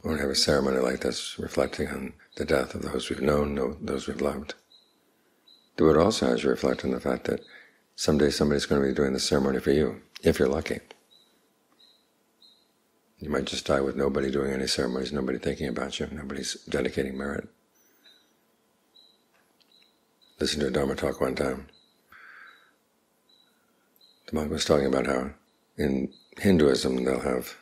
We want to have a ceremony like this, reflecting on the death of those we've known, those we've loved. Do it also as you reflect on the fact that someday somebody's going to be doing the ceremony for you, if you're lucky. You might just die with nobody doing any ceremonies, nobody thinking about you, nobody's dedicating merit. Listened to a Dhamma talk one time. The monk was talking about how in Hinduism they'll have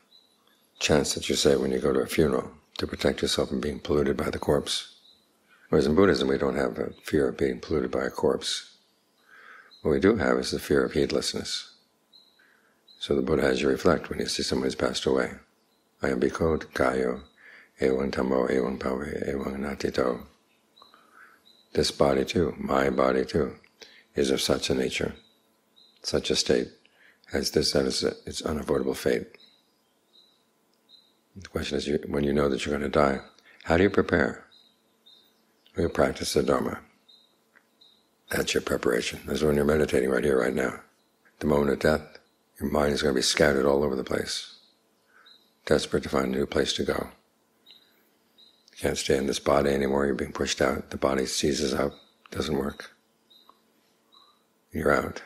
chants that you say when you go to a funeral to protect yourself from being polluted by the corpse. Whereas in Buddhism we don't have a fear of being polluted by a corpse. What we do have is the fear of heedlessness. So the Buddha has you reflect when you see someone who's passed away. Ayampi, Kayo, Ewang Dhammo, Ewang Pave, Ewang Natito. This body too, my body too, is of such a nature, such a state, as this, that is its unavoidable fate. The question is, when you know that you're going to die, how do you prepare? You practice the Dhamma. That's your preparation. That's when you're meditating right here, right now. The moment of death, your mind is going to be scattered all over the place, desperate to find a new place to go. You can't stay in this body anymore, you're being pushed out, the body seizes up, doesn't work. You're out.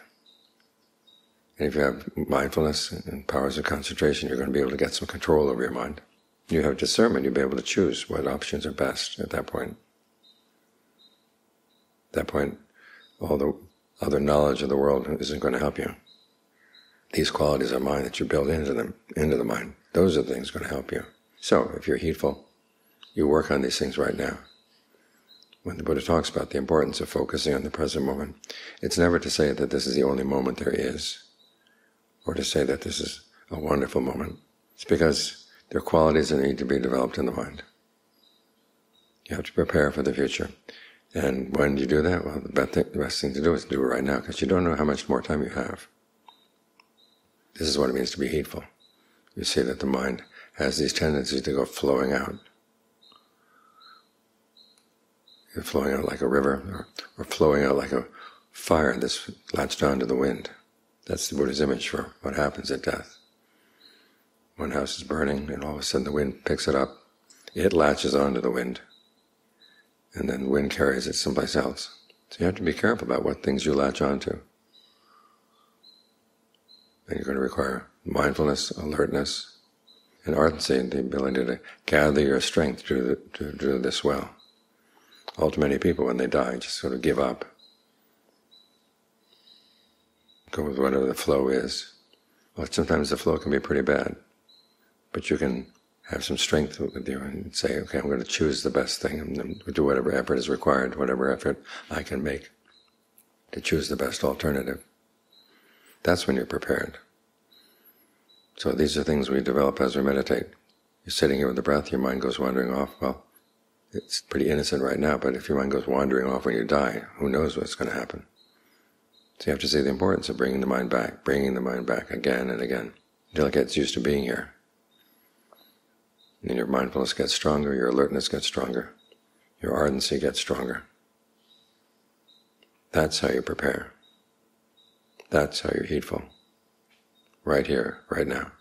And if you have mindfulness and powers of concentration, you're going to be able to get some control over your mind. You have discernment, you'll be able to choose what options are best at that point. At that point, all the other knowledge of the world isn't going to help you. These qualities of mind that you build into the mind, those are the things going to help you. So, if you're heedful, you work on these things right now. When the Buddha talks about the importance of focusing on the present moment, it's never to say that this is the only moment there is, or to say that this is a wonderful moment. It's because there are qualities that need to be developed in the mind. You have to prepare for the future. And when you do that, well, the best thing to do is do it right now, because you don't know how much more time you have. This is what it means to be heedful. You see that the mind has these tendencies to go flowing out. You're flowing out like a river, or flowing out like a fire that's latched onto the wind. That's the Buddha's image for what happens at death. One house is burning, and all of a sudden the wind picks it up. It latches onto the wind, and then the wind carries it someplace else. So you have to be careful about what things you latch onto. And you're going to require mindfulness, alertness, and ardency, and the ability to gather your strength to do this well. All too many people, when they die, just sort of give up. Go with whatever the flow is. Well, sometimes the flow can be pretty bad, but you can have some strength with you and say, okay, I'm going to choose the best thing and do whatever effort is required, whatever effort I can make to choose the best alternative. That's when you're prepared. So these are things we develop as we meditate. You're sitting here with the breath, your mind goes wandering off. Well, it's pretty innocent right now, but if your mind goes wandering off when you die, who knows what's going to happen? So you have to see the importance of bringing the mind back again and again, until it gets used to being here. And your mindfulness gets stronger, your alertness gets stronger, your ardency gets stronger. That's how you prepare. That's how you're heedful. Right here, right now.